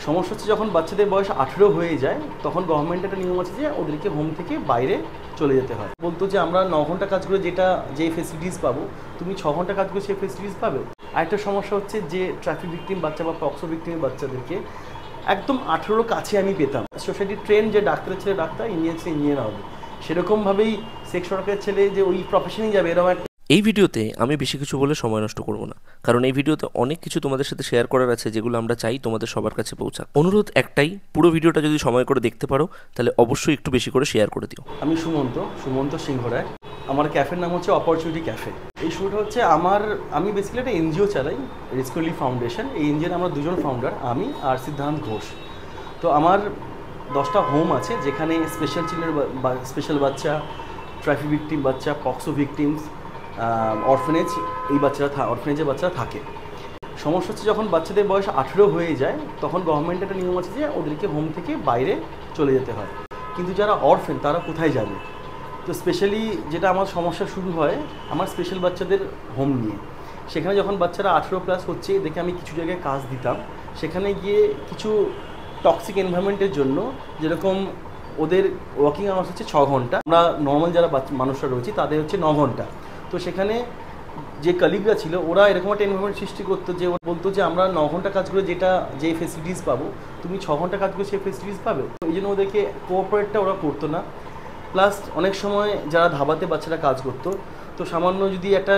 সমস্যা হচ্ছে যখন বাচ্চাদের বয়স 18 হয়ে যায় তখন গভর্নমেন্ট একটা নিয়ম আছে যে ওদেরকে হোম থেকে বাইরে চলে যেতে হয়। বলতো যে আমরা 9 ঘন্টা কাজ করে যে ফেসিলিটিস পাবো তুমি 6 ঘন্টা কাজ করে সেই ফেসিলিটিস পাবে। আরেকটা সমস্যা হচ্ছে যে ট্রাফিক ভিকটিম বাচ্চা বা পক্সো ভিকটিমের বাচ্চাদেরকে একদম 18 কাছে আমি পেতাম। সোসাইটি ট্রেন যে ডাক্তারের ছেলে ডাক্তার, ইঞ্জিনিয়ার ছেলে ইঞ্জিনিয়ার হবে, সেরকমভাবেই সেক্স ওয়ার্কারের ছেলে যে ওই প্রফেশনেই যাবে এরকম একটা। এই ভিডিওতে আমি বেশি কিছু বলে সময় নষ্ট করব না, কারণ এই ভিডিওতে অনেক কিছু তোমাদের সাথে শেয়ার করার আছে যেগুলো আমরা চাই তোমাদের সবার কাছে পৌঁছাক। অনুরোধ একটাই, পুরো ভিডিওটা যদি সময় করে দেখতে পারো তাহলে অবশ্যই একটু বেশি করে শেয়ার করে দিও। আমি সুমন্ত সিংহ রায়। আমার ক্যাফের নাম হচ্ছে অপরচুনিটি ক্যাফে। এই শুরুটা হচ্ছে আমি বেসিক্যালি একটা এনজিও চালাই, রেস্কিউ রিলিফ ফাউন্ডেশন। এই এনজিওর আমরা দুজন ফাউন্ডার, আমি আর সিদ্ধান্ত ঘোষ। তো আমার 10টা হোম আছে যেখানে স্পেশাল চিলড্রেন, স্পেশাল বাচ্চা, ট্রাফিক ভিকটিম বাচ্চা, পক্সো ভিকটিমস, অরফেনেজের বাচ্চারা থাকে। সমস্যা হচ্ছে যখন বাচ্চাদের বয়স 18 হয়ে যায় তখন গভর্নমেন্ট একটা নিয়ম আছে যে ওদেরকে হোম থেকে বাইরে চলে যেতে হয়। কিন্তু যারা অরফেন তারা কোথায় যাবে? তো স্পেশালি যেটা আমার সমস্যা শুরু হয় আমার স্পেশাল বাচ্চাদের হোম নিয়ে। সেখানে যখন বাচ্চারা 18+ হচ্ছে দেখে আমি কিছু জায়গায় কাজ দিতাম। সেখানে গিয়ে কিছু টক্সিক এনভায়রনমেন্টের জন্য, যেরকম ওদের ওয়ার্কিং আওয়ার্স হচ্ছে 6 ঘন্টা, আমরা নর্মাল যারা মানুষরা রয়েছে তাদের হচ্ছে 9 ঘন্টা। তো সেখানে যে কলিগরা ছিল ওরা এরকম একটা এনভায়রনমেন্ট সৃষ্টি করতো যে ওরা বলতো যে আমরা 9 ঘন্টা কাজ করে যে ফেসিলিটিস পাবো তুমি 6 ঘন্টা কাজ করে সেই ফেসিলিটিস পাবে। তো এই জন্য ওদেরকে কোঅপারেটটা ওরা করতো না। প্লাস অনেক সময় যারা ধাবাতে বাচ্চারা কাজ করতো, তো সামান্য যদি একটা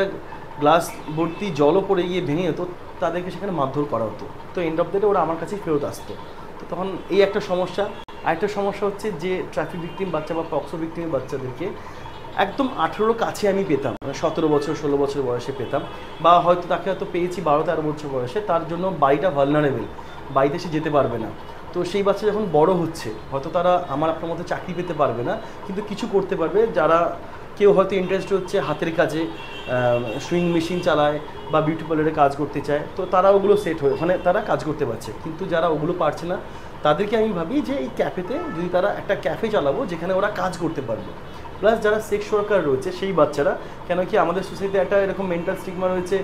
গ্লাস ভর্তি জলও পড়ে গিয়ে ভেঙে যেত তাদেরকে সেখানে মারধর করা হতো। তো এন্ড অফ দ্য ডে ওরা আমার কাছেই ফেরত আসতো। তো তখন এই একটা সমস্যা। আরেকটা সমস্যা হচ্ছে যে ট্রাফিক ভিকটিম বাচ্চা বা পক্সো ভিকটিমের বাচ্চাদেরকে একদম 18 কাছে আমি পেতাম, মানে 17 বছর 16 বছর বয়সে পেতাম, বা হয়তো তাকে হয়তো পেয়েছি 12-13 বছর বয়সে। তার জন্য বাড়িটা ভালনারেবল, বাড়িতে সে যেতে পারবে না। তো সেই বাচ্চা যখন বড় হচ্ছে হয়তো তারা আমার আপনার মতো চাকরি পেতে পারবে না, কিন্তু কিছু করতে পারবে। যারা কেউ হয়তো ইন্টারেস্ট হচ্ছে হাতের কাজে, সুইং মেশিন চালায় বা বিউটি পার্লারে কাজ করতে চায়, তো তারা ওগুলো সেট হয়ে ওখানে তারা কাজ করতে পারছে। কিন্তু যারা ওগুলো পারছে না তাদেরকে আমি ভাবি যে এই ক্যাফেতে যদি তারা একটা ক্যাফে চালাবো যেখানে ওরা কাজ করতে পারবে। প্লাস যারা সেক্স ওয়ার্কার রয়েছে সেই বাচ্চারা, কেন কি আমাদের সোসাইটিতে একটা এরকম মেন্টাল স্টিগমা রয়েছে,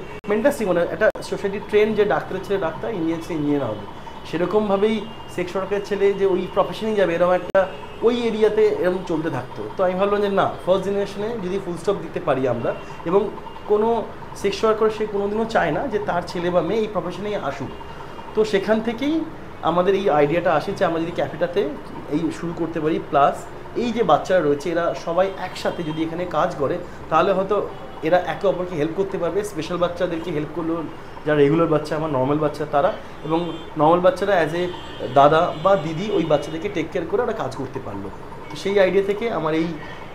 একটা সোসাইটি ট্রেন যে ডাক্তারের ছেলে ডাক্তার, ইঞ্জিনিয়ার ছেলে ইঞ্জিনিয়ার হবে, সেরকমভাবেই সেক্স ওয়ার্কারের ছেলে যে ওই প্রফেশনেই যাবে এরকম একটা ওই এরিয়াতে এরকম চলতে থাকতো। তো আমি ভাবলাম যে না, ফার্স্ট জেনারেশনে যদি ফুল স্টপ দিতে পারি আমরা, এবং কোনো সেক্স ওয়ার্কার সে কোনোদিনও চায় না যে তার ছেলে বা মেয়ে এই প্রফেশনেই আসুক। তো সেখান থেকেই আমাদের এই আইডিয়াটা আসে যে আমরা যদি ক্যাফেটাতে এই শুরু করতে পারি। প্লাস এই যে বাচ্চারা রয়েছে এরা সবাই একসাথে যদি এখানে কাজ করে তাহলে হয়তো এরা একে অপরকে হেল্প করতে পারবে। স্পেশাল বাচ্চাদেরকে হেল্প করলো, যারা রেগুলার বাচ্চা আমার নর্মাল বাচ্চা তারা, এবং নর্মাল বাচ্চারা অ্যাজ এ দাদা বা দিদি ওই বাচ্চাদেরকে টেক কেয়ার করে ওরা কাজ করতে পারলো। তো সেই আইডিয়া থেকে আমার এই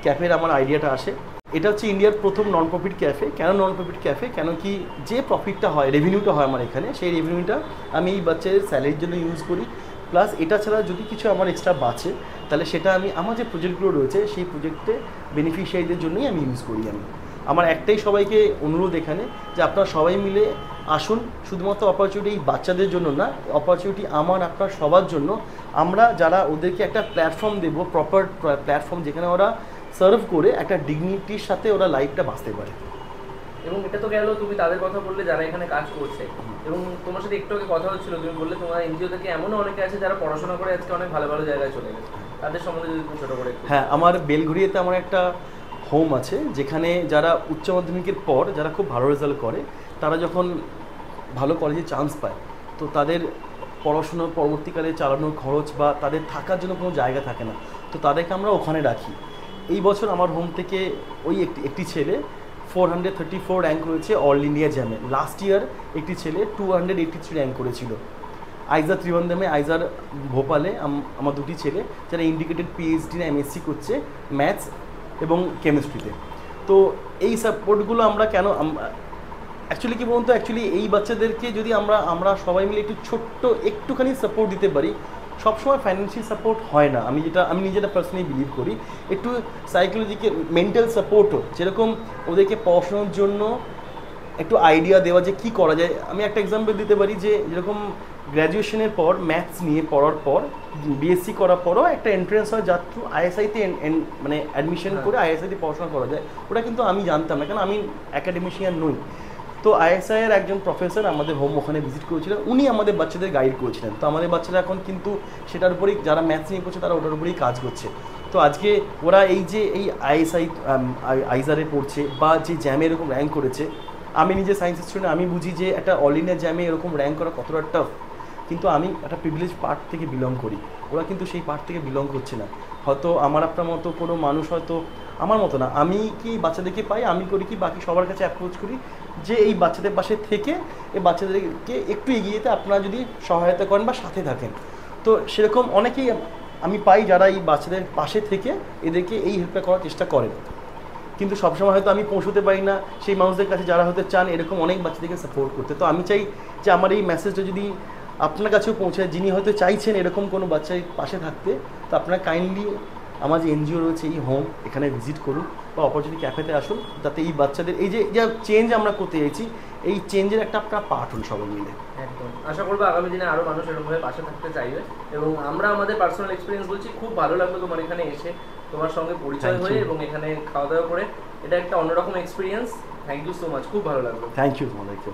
ক্যাফের আইডিয়াটা আসে। এটা হচ্ছে ইন্ডিয়ার প্রথম নন প্রফিট ক্যাফে। কেন নন প্রফিট ক্যাফে? কেন কি যে প্রফিটটা হয়, রেভিনিউটা হয় আমার এখানে, সেই রেভিনিউটা আমি এই বাচ্চাদের স্যালারির জন্য ইউজ করি। প্লাস এটা ছাড়া যদি কিছু আমার এক্সট্রা বাঁচে তাহলে সেটা আমি আমার যে প্রজেক্টগুলো রয়েছে সেই প্রজেক্টে বেনিফিশিয়ারিদের জন্যই আমি ইউজ করি। আমার একটাই সবাইকে অনুরোধ এখানে যে আপনারা সবাই মিলে আসুন। শুধুমাত্র অপরচুনিটি এই বাচ্চাদের জন্য না, অপরচুনিটি আমার আপনার সবার জন্য। আমরা যারা ওদেরকে একটা প্ল্যাটফর্ম দেবো, প্রপার প্ল্যাটফর্ম যেখানে ওরা সার্ভ করে একটা ডিগনিটির সাথে ওরা লাইফটা বাঁচতে পারে। এবং এটা তো গেল তুমি তাদের কথা বললে যারা এখানে কাজ করছে, এবং তোমার সাথে একটু আগে কথা হচ্ছিল, তুমি বললে তোমার এনজিও থেকে এমনও অনেকে আছে যারা পড়াশোনা করে আজকে অনেক ভালো ভালো জায়গায় চলে গেছে, তাদের সম্বন্ধে যদি তুমি ছোটো করে। হ্যাঁ, আমার বেলঘড়িয়াতে আমার একটা হোম আছে যেখানে যারা উচ্চ মাধ্যমিকের পর যারা খুব ভালো রেজাল্ট করে, তারা যখন ভালো কলেজে চান্স পায় তো তাদের পড়াশোনার পরবর্তীকালে চালানোর খরচ বা তাদের থাকার জন্য কোনো জায়গা থাকে না, তো তাদেরকে আমরা ওখানে রাখি। এই বছর আমার হোম থেকে ওই একটি ছেলে 434 র্যাঙ্ক করেছে অল ইন্ডিয়া জ্যামে। লাস্ট ইয়ার একটি ছেলে 283 র্যাঙ্ক করেছিল। আইজার ত্রিবন্ধমে, আইজার ভোপালে আমার দুটি ছেলে যারা ইন্ডিকেটেড পিএইচডি না এমএসসি করছে ম্যাথস এবং কেমিস্ট্রিতে। তো এই সাপোর্টগুলো আমরা কেন অ্যাকচুয়ালি কী বলুন তো, অ্যাকচুয়ালি এই বাচ্চাদেরকে যদি আমরা সবাই মিলে একটুখানি সাপোর্ট দিতে পারি। সবসময় ফাইন্যান্সিয়াল সাপোর্ট হয় না, আমি নিজেটা পার্সোনালি বিলিভ করি। একটু সাইকোলজিক্যাল মেন্টাল সাপোর্টও, যেরকম ওদেরকে পড়াশোনার জন্য একটু আইডিয়া দেওয়া যে কী করা যায়। আমি একটা এক্সাম্পল দিতে পারি যে যেরকম গ্র্যাজুয়েশনের পর ম্যাথস নিয়ে পড়ার পর বিএসসি করার পরও একটা এন্ট্রেন্স হয় যার থ্রু আইএসআইতে মানে অ্যাডমিশন করে আইএসআইতে পড়াশোনা করা যায়। ওটা কিন্তু আমি জানতাম না, কেন আমি অ্যাকাডেমিশিয়ান নই। তো ISI এর একজন প্রফেসর আমাদের হোম ওখানে ভিজিট করেছিলেন, উনি আমাদের বাচ্চাদের গাইড করেছিলেন। তো আমাদের বাচ্চারা এখন কিন্তু সেটার উপরেই, যারা ম্যাথস নিয়ে করছে তারা ওটার উপরেই কাজ করছে। তো আজকে ওরা এই যে এই আইজারে পড়ছে বা যে জ্যামে এরকম র্যাঙ্ক করেছে, আমি নিজে সায়েন্স স্টুডেন্ট, আমি বুঝি যে একটা অল ইন্ডিয়া জ্যামে এরকম র্যাঙ্ক করা কতটা টাফ। কিন্তু আমি একটা প্রিভিলেজ পার্ট থেকে বিলং করি, ওরা কিন্তু সেই পার্ট থেকে বিলং করছে না। হয়তো আমার আপনার মতো কোনো মানুষ হয়তো আমার মতো না, আমি কি বাচ্চাদেরকে পাই, আমি করি কি বাকি সবার কাছে অ্যাপ্রোচ করি যে এই বাচ্চাদের পাশে থেকে এই বাচ্চাদেরকে একটু এগিয়ে যেতে আপনারা যদি সহায়তা করেন বা সাথে থাকেন। তো সেরকম অনেকেই আমি পাই যারা এই বাচ্চাদের পাশে থেকে এদেরকে এই হেল্পটা করার চেষ্টা করেন, কিন্তু সবসময় হয়তো আমি পৌঁছতে পারি না সেই মানুষদের কাছে যারা হয়তো চান এরকম অনেক বাচ্চাদেরকে সাপোর্ট করতে। তো আমি চাই যে আমার এই মেসেজটা যদি আপনার কাছেও পৌঁছায়, যিনি হয়তো চাইছেন এরকম কোনো বাচ্চার পাশে থাকতে, তো আপনারা কাইন্ডলি আমার যে এনজিও রয়েছে এই হোম, এখানে ভিজিট করুন বা অপরচুনিটি ক্যাফেতে আসুন, যাতে এই বাচ্চাদের এই যে চেঞ্জ আমরা করতে চাইছি এই চেঞ্জের একটা আপনার পার্ট হন সবাই মিলে। একদম আশা করবো আগামী দিনে আরও মানুষ এরকমভাবে পাশে থাকতে চাইবে। এবং আমরা আমাদের পার্সোনাল এক্সপিরিয়েন্স বলছি, খুব ভালো লাগলো তোমার এখানে এসে, তোমার সঙ্গে পরিচয় হয়ে এবং এখানে খাওয়া দাওয়া করে। এটা একটা অন্যরকম experience. Thank you so much, খুব ভালো লাগলো। থ্যাংক ইউ তোমাদেরকে।